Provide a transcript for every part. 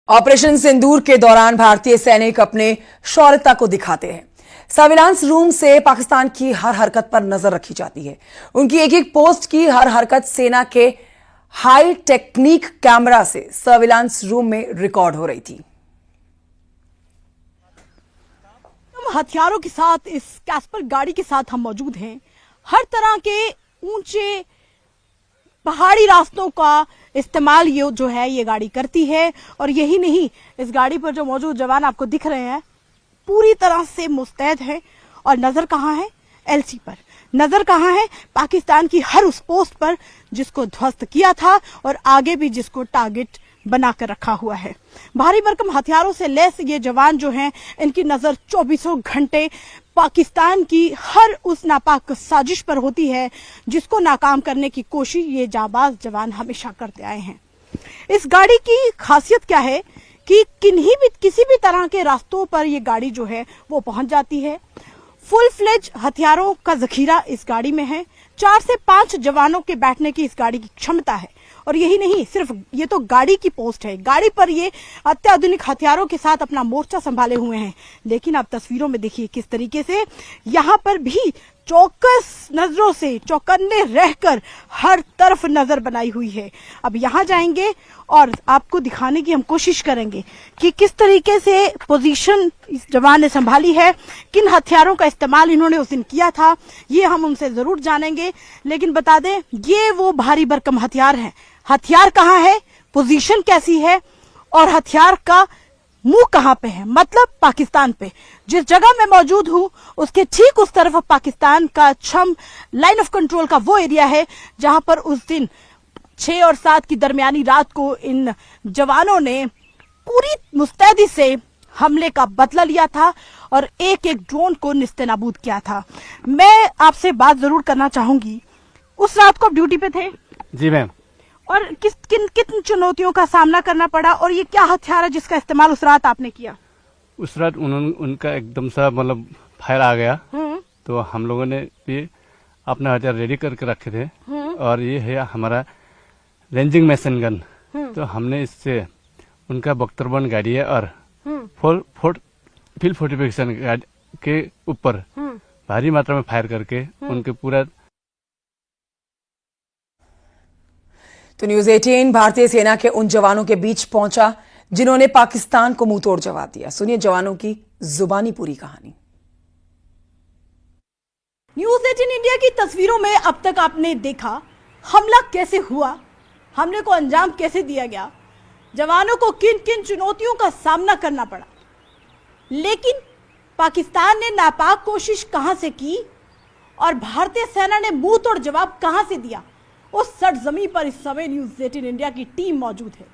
Operation सिंदूर के दौरान भारतीय सैनिक अपने शौर्यता को दिखाते हैं। सर्विलांस रूम से पाकिस्तान की हर हरकत पर नजर रखी जाती है। उनकी एक एक पोस्ट की हर हरकत सेना के हाई टेक्निक कैमरा से सर्विलांस रूम में रिकॉर्ड हो रही थी। हथियारों के साथ इस कैस्पर गाड़ी के साथ हम मौजूद हैं। हर तरह के ऊंचे पहाड़ी रास्तों का इस्तेमाल ये गाड़ी करती है। और यही नहीं, इस गाड़ी पर जो मौजूद जवान आपको दिख रहे हैं पूरी तरह से मुस्तैद है। और नजर कहाँ है? एलसी पर। नजर कहाँ है? पाकिस्तान की हर उस पोस्ट पर जिसको ध्वस्त किया था और आगे भी जिसको टारगेट बनाकर रखा हुआ है। भारी भरकम हथियारों से लैस ये जवान जो हैं, इनकी नजर 24 घंटे पाकिस्तान की हर उस नापाक साजिश पर होती है जिसको नाकाम करने की कोशिश ये जाबाज जवान हमेशा करते आए हैं। इस गाड़ी की खासियत क्या है कि किसी भी तरह के रास्तों पर ये गाड़ी जो है वो पहुंच जाती है। फुल फ्लेज हथियारों का जखीरा इस गाड़ी में है। 4 से 5 जवानों के बैठने की इस गाड़ी की क्षमता है। और यही नहीं, सिर्फ ये तो गाड़ी की पोस्ट है। गाड़ी पर ये अत्याधुनिक हथियारों के साथ अपना मोर्चा संभाले हुए हैं। लेकिन आप तस्वीरों में देखिए किस तरीके से यहाँ पर भी चौकस नजरों से चौकन्ने रहकर हर तरफ नजर बनाई हुई है। अब यहाँ जाएंगे और आपको दिखाने की हम कोशिश करेंगे कि किस तरीके से पोजीशन इस जवान ने संभाली है, किन हथियारों का इस्तेमाल इन्होंने उस दिन किया था, ये हम उनसे जरूर जानेंगे। लेकिन बता दें, ये वो भारी भरकम हथियार हैं। हथियार कहाँ है, पोजीशन कैसी है और हथियार का मुंह कहां पे है, मतलब पाकिस्तान पे। जिस जगह मैं मौजूद हूं उसके ठीक उस तरफ पाकिस्तान का छम लाइन ऑफ कंट्रोल का वो एरिया है जहां पर उस दिन 6 और 7 की दरमियानी रात को इन जवानों ने पूरी मुस्तैदी से हमले का बदला लिया था और एक एक ड्रोन को निस्तेनाबूद किया था। मैं आपसे बात जरूर करना चाहूंगी, उस रात को आप ड्यूटी पे थे? जी मैम। और किन चुनौतियों का सामना करना पड़ा और ये क्या हथियार है जिसका इस्तेमाल उस रात आपने किया? उस रात उनका एकदम सा मतलब फायर आ गया, तो हम लोगों ने भी अपना हथियार रेडी करके रखे थे। और ये है हमारा रेंजिंग मशीन गन। तो हमने इससे उनका बख्तरबंद गाड़ी है और फील्ड फोर्टिफिकेशन के ऊपर भारी मात्रा में फायर करके उनके पूरा। तो न्यूज़ 18 भारतीय सेना के उन जवानों के बीच पहुंचा जिन्होंने पाकिस्तान को मुंहतोड़ जवाब दिया। सुनिए जवानों की जुबानी पूरी कहानी। न्यूज़ 18 इंडिया की तस्वीरों में अब तक आपने देखा हमला कैसे हुआ, हमले को अंजाम कैसे दिया गया, जवानों को किन किन चुनौतियों का सामना करना पड़ा। लेकिन पाकिस्तान ने नापाक कोशिश कहां से की और भारतीय सेना ने मुंह तोड़ जवाब कहां से दिया, उस सरजमीन पर इस समय न्यूज़ 18 इंडिया की टीम मौजूद है।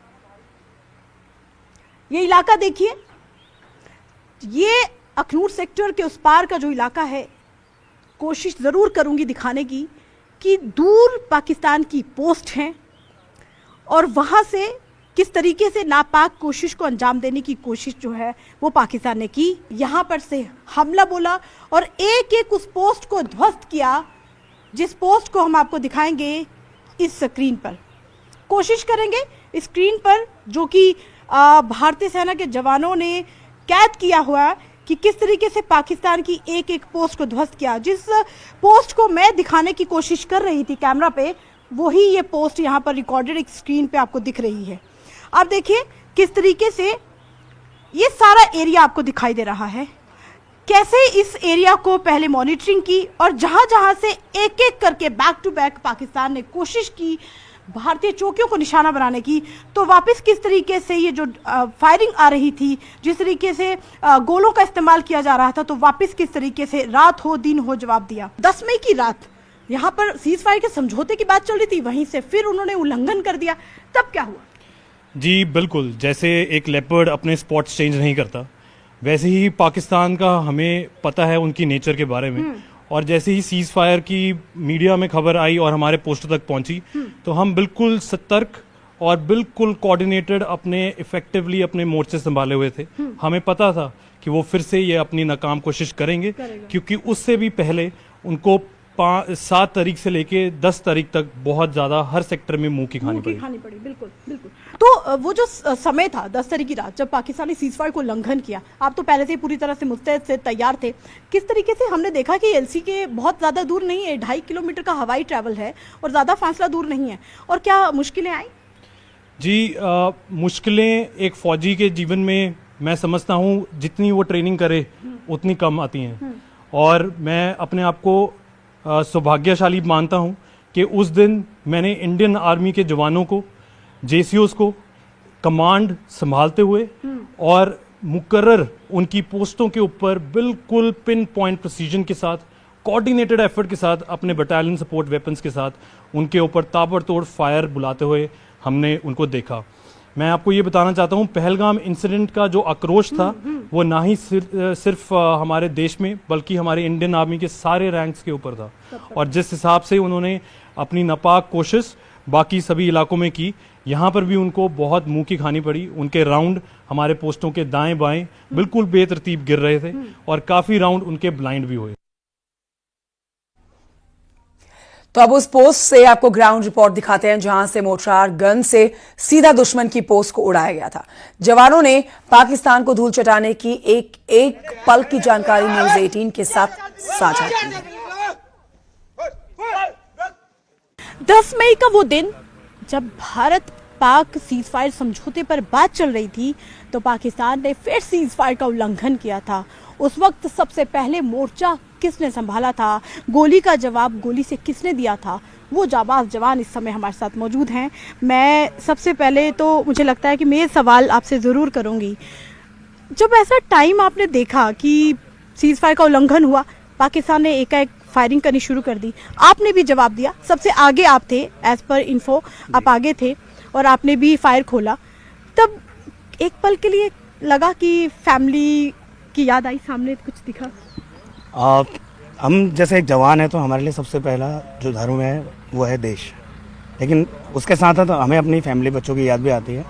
ये इलाका देखिए, ये अखनूर सेक्टर के उस पार का जो इलाका है, कोशिश जरूर करूंगी दिखाने की कि दूर पाकिस्तान की पोस्ट हैं और वहां से किस तरीके से नापाक कोशिश को अंजाम देने की कोशिश जो है वो पाकिस्तान ने की। यहां पर से हमला बोला और एक एक उस पोस्ट को ध्वस्त किया, जिस पोस्ट को हम आपको दिखाएंगे इस स्क्रीन पर। कोशिश करेंगे इस स्क्रीन पर जो कि भारतीय सेना के जवानों ने कैद किया हुआ कि किस तरीके से पाकिस्तान की एक एक पोस्ट को ध्वस्त किया। जिस पोस्ट को मैं दिखाने की कोशिश कर रही थी कैमरा पे, वही ये पोस्ट यहाँ पर रिकॉर्डेड एक स्क्रीन पे आपको दिख रही है। आप देखिए किस तरीके से ये सारा एरिया आपको दिखाई दे रहा है, कैसे इस एरिया को पहले मॉनिटरिंग की और जहां जहां से एक एक करके बैक टू बैक पाकिस्तान ने कोशिश की भारतीय चौकियों को निशाना बनाने की, तो वापस किस तरीके से ये जो फायरिंग आ रही थी, जिस तरीके से गोलों का इस्तेमाल किया जा रहा था, तो वापस किस तरीके से रात हो दिन हो जवाब दिया। 10 मई की रात यहाँ पर सीज फायर के समझौते की बात चल रही थी, वहीं से फिर उन्होंने उल्लंघन कर दिया। तब क्या हुआ? जी बिल्कुल, जैसे एक लेपर्ड अपने स्पॉट्स चेंज नहीं करता, वैसे ही पाकिस्तान का हमें पता है उनकी नेचर के बारे में। और जैसे ही सीज फायर की मीडिया में खबर आई और हमारे पोस्ट तक पहुंची, तो हम बिल्कुल सतर्क और बिल्कुल कोऑर्डिनेटेड अपने इफेक्टिवली अपने मोर्चे संभाले हुए थे। हमें पता था कि वो फिर से ये अपनी नाकाम कोशिश करेंगे, क्योंकि उससे भी पहले उनको 7 तारीख से लेके 10 तारीख तक बहुत ज्यादा हर सेक्टर में मुंह की खानी पड़ी। बिल्कुल बिल्कुल। तो वो जो समय था 10 तारीख की रात जब पाकिस्तान ने सीज फायर को उल्लंघन किया, आप तो पहले से पूरी तरह से मुस्तैद से तैयार थे। किस तरीके से हमने देखा कि एलसी के बहुत ज्यादा दूर नहीं है, 2.5 किलोमीटर का हवाई ट्रैवल है और ज्यादा फासला दूर नहीं है, और क्या मुश्किलें आई? जी, मुश्किलें एक फौजी के जीवन में मैं समझता हूँ जितनी वो ट्रेनिंग करे उतनी कम आती हैं, और मैं अपने आप को सौभाग्यशाली मानता हूँ कि उस दिन मैंने इंडियन आर्मी के जवानों को, जेसीओस को कमांड संभालते हुए और मुकर्रर उनकी पोस्टों के ऊपर बिल्कुल पिन पॉइंट प्रिसीजन के साथ, कोऑर्डिनेटेड एफर्ट के साथ, अपने बटालियन सपोर्ट वेपन्स के साथ उनके ऊपर ताबड़तोड़ फायर बुलाते हुए हमने उनको देखा। मैं आपको ये बताना चाहता हूँ, पहलगाम इंसिडेंट का जो आक्रोश था वो ना ही सिर्फ हमारे देश में बल्कि हमारे इंडियन आर्मी के सारे रैंक्स के ऊपर था, और जिस हिसाब से उन्होंने अपनी नापाक कोशिश बाकी सभी इलाकों में की, यहाँ पर भी उनको बहुत मुंह की खानी पड़ी। उनके राउंड हमारे पोस्टों के दाएं बाएं बिल्कुल बेतरतीब गिर रहे थे और काफी राउंड उनके ब्लाइंड भी हुए। तो अब उस पोस्ट से आपको ग्राउंड रिपोर्ट दिखाते हैं जहां से मोर्टार गन से सीधा दुश्मन की पोस्ट को उड़ाया गया था। जवानों ने पाकिस्तान को धूल चटाने की एक पल की जानकारी न्यूज 18 के साथ साझा की। 10 मई का वो दिन जब भारत पाक सीज फायर समझौते पर बात चल रही थी, तो पाकिस्तान ने फिर सीज फायर का उल्लंघन किया था। उस वक्त सबसे पहले मोर्चा किसने संभाला था, गोली का जवाब गोली से किसने दिया था, वो जाबाज जवान इस समय हमारे साथ मौजूद हैं। मैं सबसे पहले तो मुझे लगता है कि मैं ये सवाल आपसे ज़रूर करूंगी, जब ऐसा टाइम आपने देखा कि सीज फायर का उल्लंघन हुआ, पाकिस्तान ने एकाएक फायरिंग करनी शुरू कर दी, आपने भी जवाब दिया, सबसे आगे आप थे, एज पर इन्फो आप आगे थे और आपने भी फायर खोला, तब एक पल के लिए लगा कि फैमिली की याद आई, सामने कुछ दिखा? हम जैसे एक जवान है तो हमारे लिए सबसे पहला जो धर्म है वो है देश, लेकिन उसके साथ है तो हमें अपनी फैमिली बच्चों की याद भी आती है।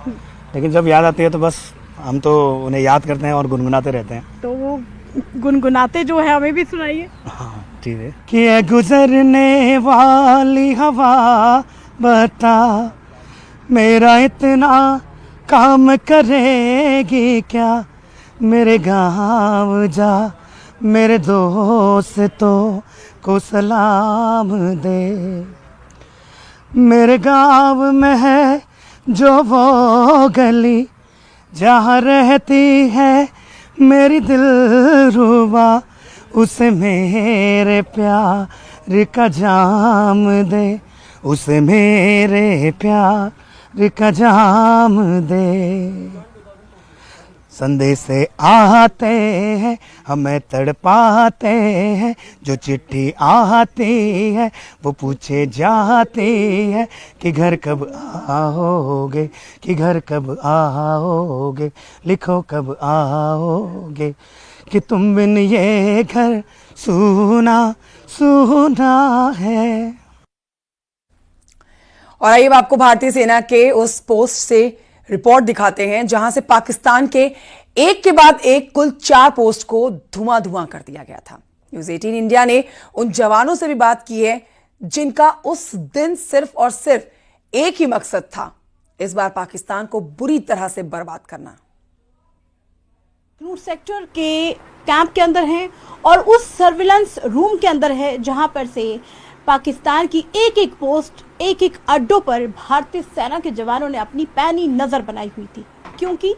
लेकिन जब याद आती है तो बस हम तो उन्हें याद करते हैं और गुनगुनाते रहते हैं। तो वो गुनगुनाते जो है हमें भी सुनाइए। हाँ ठीक है। कि गुजरने वाली हवा बता मेरा इतना काम करेगी क्या, मेरे गाँव जा मेरे दोस्तों को सलाम दे, मेरे गाँव में है जो वो गली जहाँ रहती है मेरी दिलरुबा, उसे मेरे प्यार का जाम दे, उसे मेरे प्यार का जाम दे। संदेश आते हैं हमें तड़पाते हैं, जो चिट्ठी आती है वो पूछे जाती है कि घर कब आओगे, कि घर कब आओगे, लिखो कब आओगे, कि तुम बिन ये घर सूना सूना है। और आइए आपको भारतीय सेना के उस पोस्ट से रिपोर्ट दिखाते हैं जहां से पाकिस्तान के एक के बाद एक कुल 4 पोस्ट को धुआं कर दिया गया था। न्यूज 18 इंडिया ने उन जवानों से भी बात की है जिनका उस दिन सिर्फ और सिर्फ एक ही मकसद था, इस बार पाकिस्तान को बुरी तरह से बर्बाद करना। क्रूज सेक्टर के कैंप के अंदर हैं और उस सर्विलांस रूम के अंदर है जहां पर से पाकिस्तान की एक एक पोस्ट, एक एक अड्डों पर भारतीय सेना के जवानों ने अपनी पैनी नजर बनाई हुई थी, क्योंकि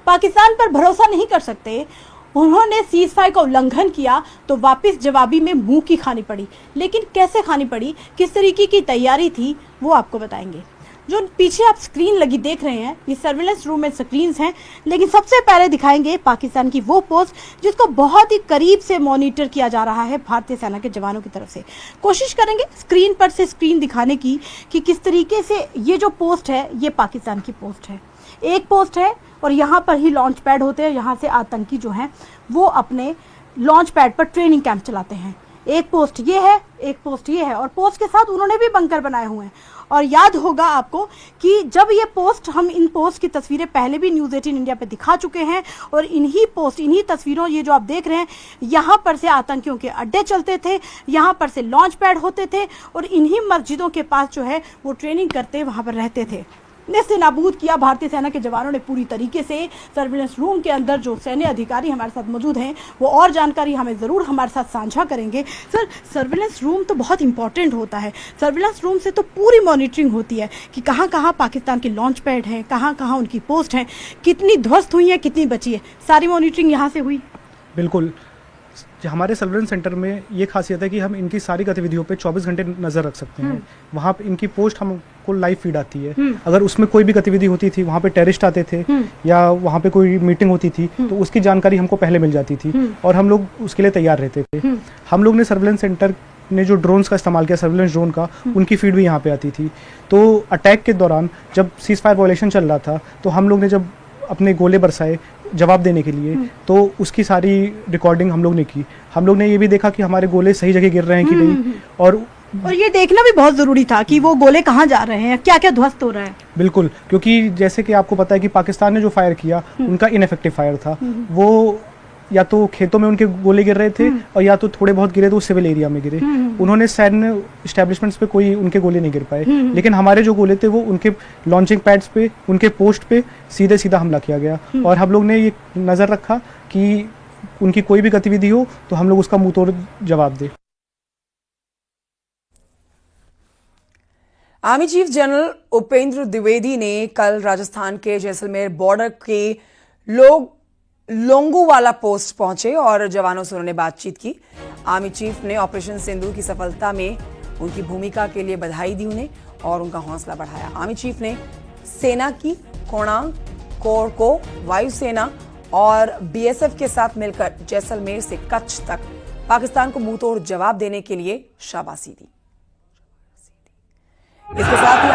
पाकिस्तान पर भरोसा नहीं कर सकते। उन्होंने सीज फायर का उल्लंघन किया तो वापस जवाबी में मुंह की खानी पड़ी, लेकिन कैसे खानी पड़ी, किस तरीके की तैयारी थी, वो आपको बताएंगे। जो पीछे आप स्क्रीन लगी देख रहे हैं, ये सर्विलेंस रूम में स्क्रीन्स हैं, लेकिन सबसे पहले दिखाएंगे पाकिस्तान की वो पोस्ट जिसको बहुत ही करीब से मॉनिटर किया जा रहा है भारतीय सेना के जवानों की तरफ से। कोशिश करेंगे स्क्रीन पर से स्क्रीन दिखाने की कि किस तरीके से ये जो पोस्ट है ये पाकिस्तान की पोस्ट है। एक पोस्ट है और यहाँ पर ही लॉन्च पैड होते हैं, यहाँ से आतंकी जो हैं वो अपने लॉन्च पैड पर ट्रेनिंग कैंप चलाते हैं। एक पोस्ट ये है, एक पोस्ट ये है, और पोस्ट के साथ उन्होंने भी बंकर बनाए हुए हैं। और याद होगा आपको कि जब ये पोस्ट, हम इन पोस्ट की तस्वीरें पहले भी न्यूज़ 18 इंडिया पे दिखा चुके हैं, और इन्हीं पोस्ट, इन्हीं तस्वीरों, ये जो आप देख रहे हैं, यहाँ पर से आतंकियों के अड्डे चलते थे, यहाँ पर से लॉन्च पैड होते थे, और इन्हीं मस्जिदों के पास जो है वो ट्रेनिंग करते वहाँ पर रहते थे। नेस्ते नाबूद किया भारतीय सेना के जवानों ने पूरी तरीके से। सर्विलेंस रूम के अंदर जो सैन्य अधिकारी हमारे साथ मौजूद हैं वो और जानकारी हमें ज़रूर हमारे साथ साझा करेंगे। सर, सर्विलेंस रूम तो बहुत इंपॉर्टेंट होता है। सर्विलेंस रूम से तो पूरी मॉनिटरिंग होती है कि कहाँ कहाँ पाकिस्तान के लॉन्च पैड हैं, कहाँ कहाँ उनकी पोस्ट हैं, कितनी ध्वस्त हुई है, कितनी बची है, सारी मॉनिटरिंग यहाँ से हुई। बिल्कुल, हमारे सर्वेलेंस सेंटर में ये खासियत है कि हम इनकी सारी गतिविधियों पे 24 घंटे नज़र रख सकते हैं। वहाँ पे इनकी पोस्ट हमको लाइव फीड आती है। अगर उसमें कोई भी गतिविधि होती थी, वहाँ पे टेररिस्ट आते थे या वहाँ पे कोई मीटिंग होती थी, तो उसकी जानकारी हमको पहले मिल जाती थी और हम लोग उसके लिए तैयार रहते थे। हम लोग ने सर्वेलेंस सेंटर ने जो ड्रोन्स का इस्तेमाल किया, सर्वेलेंस ड्रोन का, उनकी फीड भी यहाँ पे आती थी। तो अटैक के दौरान जब सीज फायर वायलेशन चल रहा था, तो हम लोग ने जब अपने गोले बरसाए जवाब देने के लिए, तो उसकी सारी रिकॉर्डिंग हम लोग ने की। हम लोग ने ये भी देखा कि हमारे गोले सही जगह गिर रहे हैं कि नहीं, और ये देखना भी बहुत जरूरी था कि वो गोले कहाँ जा रहे हैं, क्या क्या ध्वस्त हो रहा है। बिल्कुल, क्योंकि जैसे कि आपको पता है कि पाकिस्तान ने जो फायर किया, उनका इनफेक्टिव फायर था। वो या तो खेतों में उनके गोले गिर रहे थे और या तो थोड़े बहुत गिरे तो सिविल एरिया में गिरे। उन्होंने सैन्य एस्टेब्लिशमेंट्स पे कोई उनके गोले नहीं गिर पाए, लेकिन हमारे जो गोले थे वो उनके लॉन्चिंग पैड्स पे, उनके पोस्ट पे सीधे सीधा हमला किया गया। और हम लोग ने ये नज़र रखा कि उनकी कोई भी गतिविधि हो तो हम लोग उसका मुंह तोड़ जवाब दें। Army chief general Upendra Dwivedi ने कल राजस्थान के जैसलमेर बॉर्डर के लोंगोवाला पोस्ट पहुंचे और जवानों से उन्होंने बातचीत की। आर्मी चीफ ने ऑपरेशन सिंदूर की सफलता में उनकी भूमिका के लिए बधाई दी उन्हें और उनका हौसला बढ़ाया। आर्मी चीफ ने सेना की कोणार्क कोर को, वायुसेना और बीएसएफ के साथ मिलकर जैसलमेर से कच्छ तक पाकिस्तान को मुंहतोड़ जवाब देने के लिए शाबाशी दी। इसके साथ ही